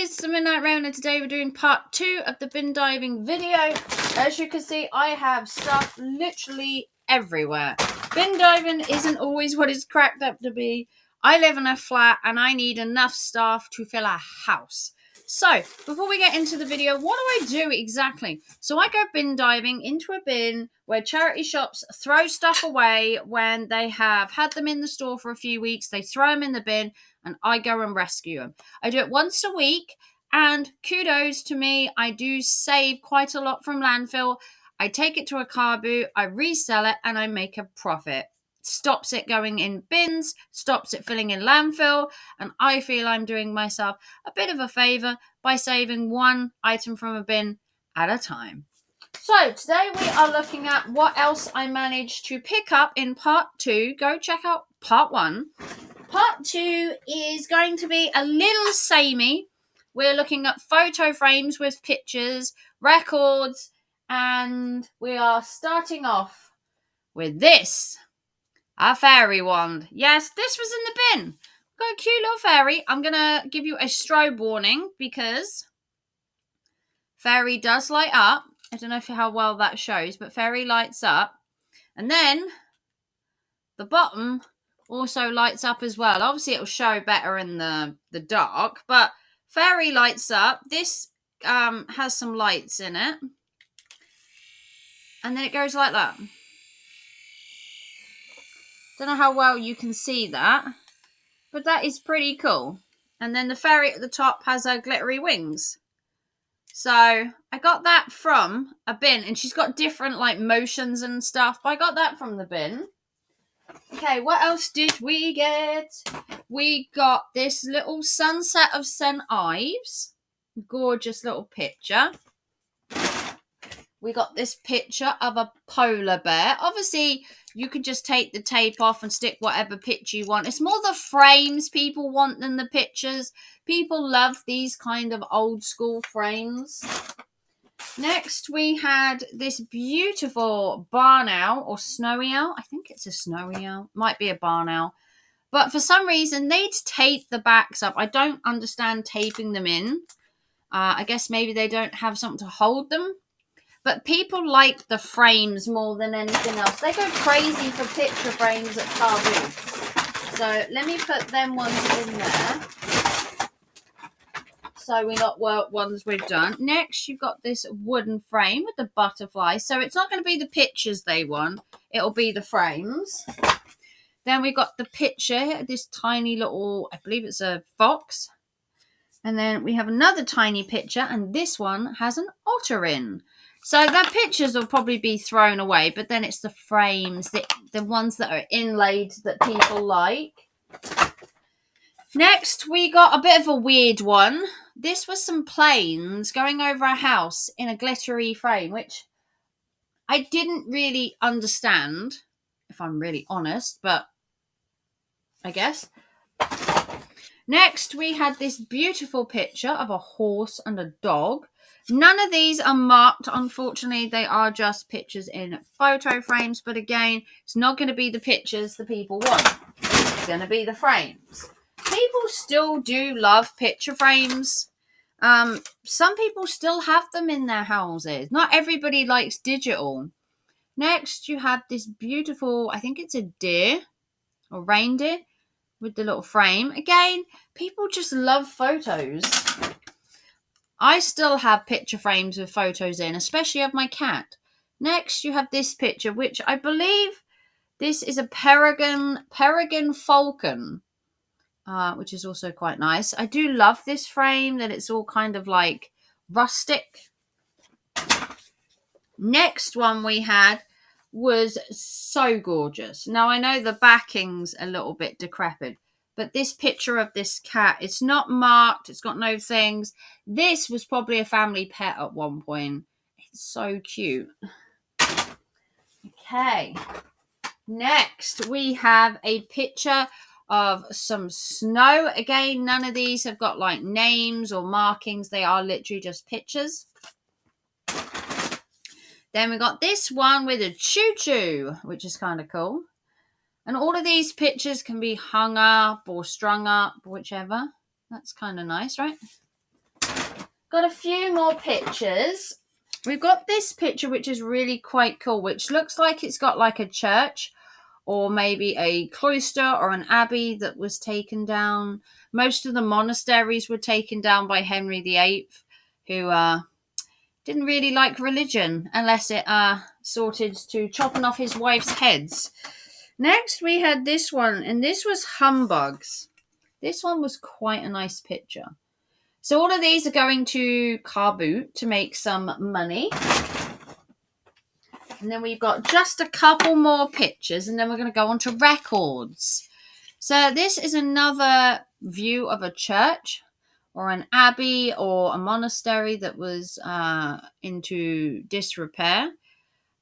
it's the Midnight Round, and today we're doing part 2 of the bin diving video. As you can see, I have stuff literally everywhere. Bin diving isn't always what it's cracked up to be. I live in a flat and I need enough stuff to fill a house. So, before we get into the video, what do I do exactly? So I go bin diving into a bin where charity shops throw stuff away when they have had them in the store for a few weeks. They throw them in the bin and I go and rescue them. I do it once a week and kudos to me. I do save quite a lot from landfill. I take it to a car boot, I resell it and I make a profit. Stops it going in bins, stops it filling in landfill, and I feel I'm doing myself a bit of a favour by saving one item from a bin at a time. So today we are looking at what else I managed to pick up in part 2. Go check out part 1. Part 2 is going to be a little samey. We're looking at photo frames with pictures, records, and we are starting off with this. A fairy wand. Yes, this was in the bin. Got a cute little fairy. I'm going to give you a strobe warning because fairy does light up. I don't know how well that shows, but fairy lights up. And then the bottom also lights up as well. Obviously, it'll show better in the dark, but fairy lights up. This has some lights in it. And then it goes like that. Don't know how well you can see that, but that is pretty cool. And then the fairy at the top has her glittery wings. So I got that from a bin, and she's got different like motions and stuff, but I got that from the bin. Okay, what else did we get? We got this little sunset of St. Ives. Gorgeous little picture. We got this picture of a polar bear. Obviously, you could just take the tape off and stick whatever picture you want. It's more the frames people want than the pictures. People love these kind of old school frames. Next, we had this beautiful barn owl or snowy owl. I think it's a snowy owl. Might be a barn owl. But for some reason, they'd tape the backs up. I don't understand taping them in. I guess maybe they don't have something to hold them. But people like the frames more than anything else. They go crazy for picture frames at car booths. So let me put them ones in there. So we got ones we've done. Next, you've got this wooden frame with the butterfly. So it's not going to be the pictures they want. It'll be the frames. Then we got the picture, this tiny little, I believe it's a fox. And then we have another tiny picture, and this one has an otter in. So the pictures will probably be thrown away, but then it's the frames, the ones that are inlaid that people like. Next, we got a bit of a weird one. This was some planes going over a house in a glittery frame, which I didn't really understand, if I'm really honest, but I guess. Next, we had this beautiful picture of a horse and a dog. None of these are marked, unfortunately. They are just pictures in photo frames. But again, it's not going to be the pictures the people want. It's going to be the frames. People still do love picture frames. Some people still have them in their houses. Not everybody likes digital. Next, you have this beautiful, I think it's a deer or reindeer with the little frame. Again, people just love photos. I still have picture frames with photos in, especially of my cat. Next, you have this picture, which I believe this is a peregrine falcon, which is also quite nice. I do love this frame, that it's all kind of like rustic. Next one we had was so gorgeous. Now, I know the backing's a little bit decrepit, but this picture of this cat, it's not marked. It's got no things. This was probably a family pet at one point. It's so cute. Okay. Next, we have a picture of some snow. Again, none of these have got like names or markings. They are literally just pictures. Then we got this one with a choo-choo, which is kind of cool. And all of these pictures can be hung up or strung up, whichever. That's kind of nice, right? Got a few more pictures. We've got this picture, which is really quite cool, which looks like it's got like a church or maybe a cloister or an abbey that was taken down. Most of the monasteries were taken down by Henry VIII, who didn't really like religion unless it sorted to chopping off his wife's heads. Next, we had this one, and this was humbugs. This one was quite a nice picture. So all of these are going to Car Boot to make some money. And then we've got just a couple more pictures, and then we're going to go on to records. So this is another view of a church or an abbey or a monastery that was into disrepair.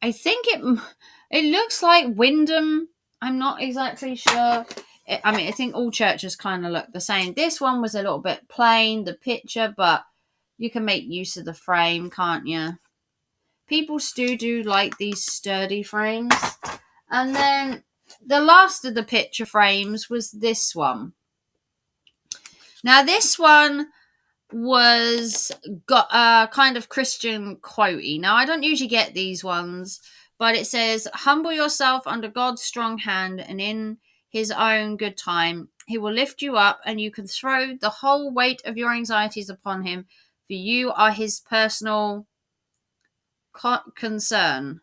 I think it looks like Wyndham. I'm not exactly sure. I think all churches kind of look the same. This one was a little bit plain, the picture, but you can make use of the frame, can't you? People still do like these sturdy frames. And then the last of the picture frames was this one. Now, this one was got kind of Christian quotey. Now, I don't usually get these ones, but it says, "Humble yourself under God's strong hand, and in his own good time, he will lift you up, and you can throw the whole weight of your anxieties upon him, for you are his personal concern."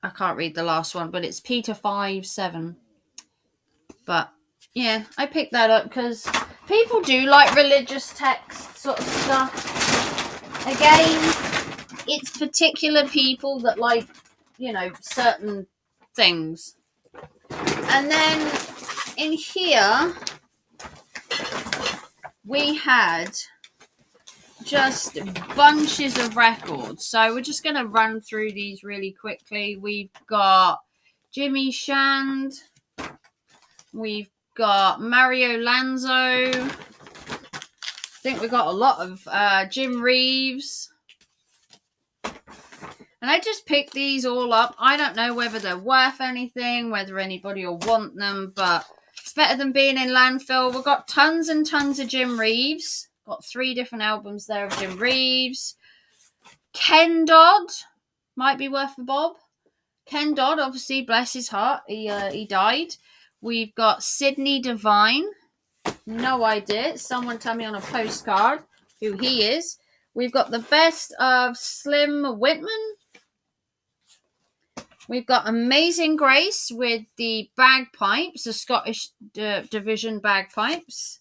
I can't read the last one, but it's Peter 5:7. But yeah, I picked that up because people do like religious text sort of stuff. Again, it's particular people that like, certain things. And then in here, we had just bunches of records. So we're just going to run through these really quickly. We've got Jimmy Shand. We've got Mario Lanzo. I think we've got a lot of Jim Reeves. And I just picked these all up. I don't know whether they're worth anything, whether anybody will want them, but it's better than being in landfill. We've got tons and tons of Jim Reeves. Got 3 different albums there of Jim Reeves. Ken Dodd might be worth a bob. Ken Dodd, obviously, bless his heart, he died. We've got Sidney Devine. No idea. Someone tell me on a postcard who he is. We've got the best of Slim Whitman. We've got Amazing Grace with the bagpipes, the Scottish division bagpipes.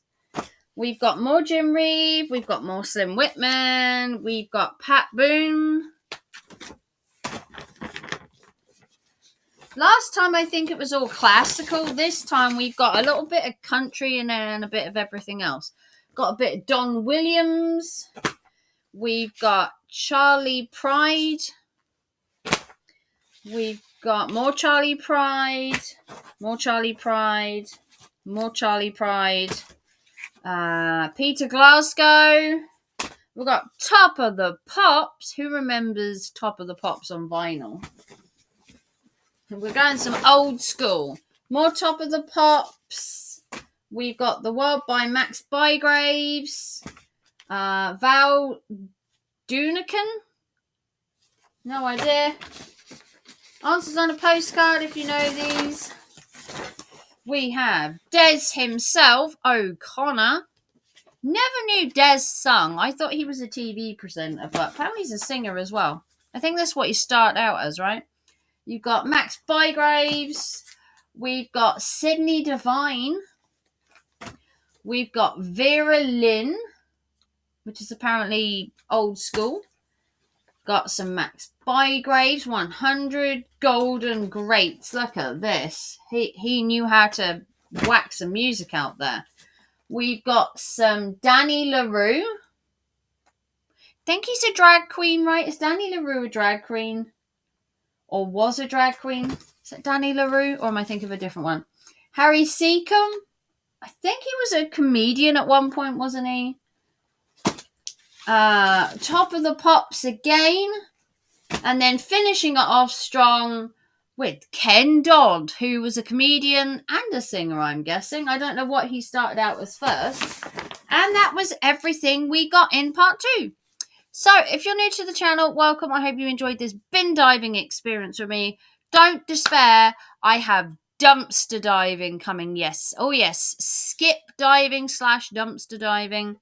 We've got more Jim Reeve. We've got more Slim Whitman. We've got Pat Boone. Last time I think it was all classical. This time we've got a little bit of country and then a bit of everything else. Got a bit of Don Williams. We've got Charlie Pride. We've got more Charlie Pride. More Charlie Pride. More Charlie Pride. Peter Glasgow. We've got Top of the Pops. Who remembers Top of the Pops on vinyl? And we're going some old school. More Top of the Pops. We've got The World by Max Bygraves. Val Dunican. No idea. Answers on a postcard if you know these. We have Des himself, O'Connor. Never knew Des sung. I thought he was a TV presenter, but apparently he's a singer as well. I think that's what he started out as, right? You've got Max Bygraves. We've got Sidney Devine. We've got Vera Lynn, which is apparently old school. Got some Max Bygraves, 100 golden greats. Look at this. He knew how to whack some music out there. We've got some Danny LaRue. Think he's a drag queen, right? Is Danny LaRue a drag queen? Or was a drag queen? Is it Danny LaRue? Or am I thinking of a different one? Harry Seacombe. I think he was a comedian at one point, wasn't he? Top of the Pops again. And then finishing it off strong, with Ken Dodd, who was a comedian and a singer, I'm guessing. I don't know what he started out as first. And that was everything we got in part 2. So, if you're new to the channel, welcome. I hope you enjoyed this bin diving experience with me. Don't despair. I have dumpster diving coming. Yes. Oh, yes. Skip diving / dumpster diving.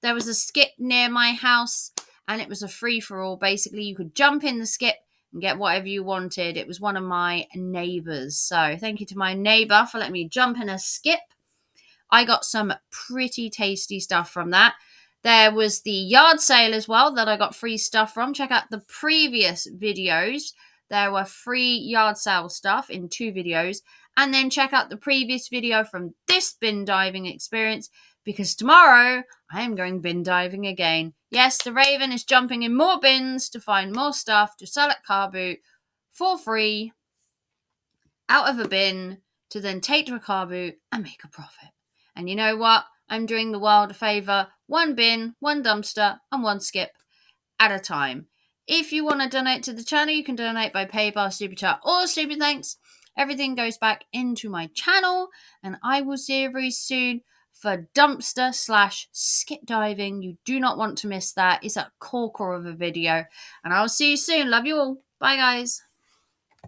There was a skip near my house, and it was a free-for-all. Basically, you could jump in the skip and get whatever you wanted. It was one of my neighbours. So, thank you to my neighbour for letting me jump in a skip. I got some pretty tasty stuff from that. There was the yard sale as well that I got free stuff from. Check out the previous videos. There were free yard sale stuff in 2 videos. And then check out the previous video from this bin diving experience, because tomorrow I am going bin diving again. Yes, the Raven is jumping in more bins to find more stuff to sell at Car Boot for free out of a bin to then take to a car boot and make a profit. And you know what? I'm doing the world a favour. 1 bin, 1 dumpster, and 1 skip at a time. If you want to donate to the channel, you can donate by PayPal, Super Chat, or Super Thanks. Everything goes back into my channel, and I will see you very soon for dumpster / skip diving. You do not want to miss that. It's a corker of a video, and I'll see you soon. Love you all. Bye, guys.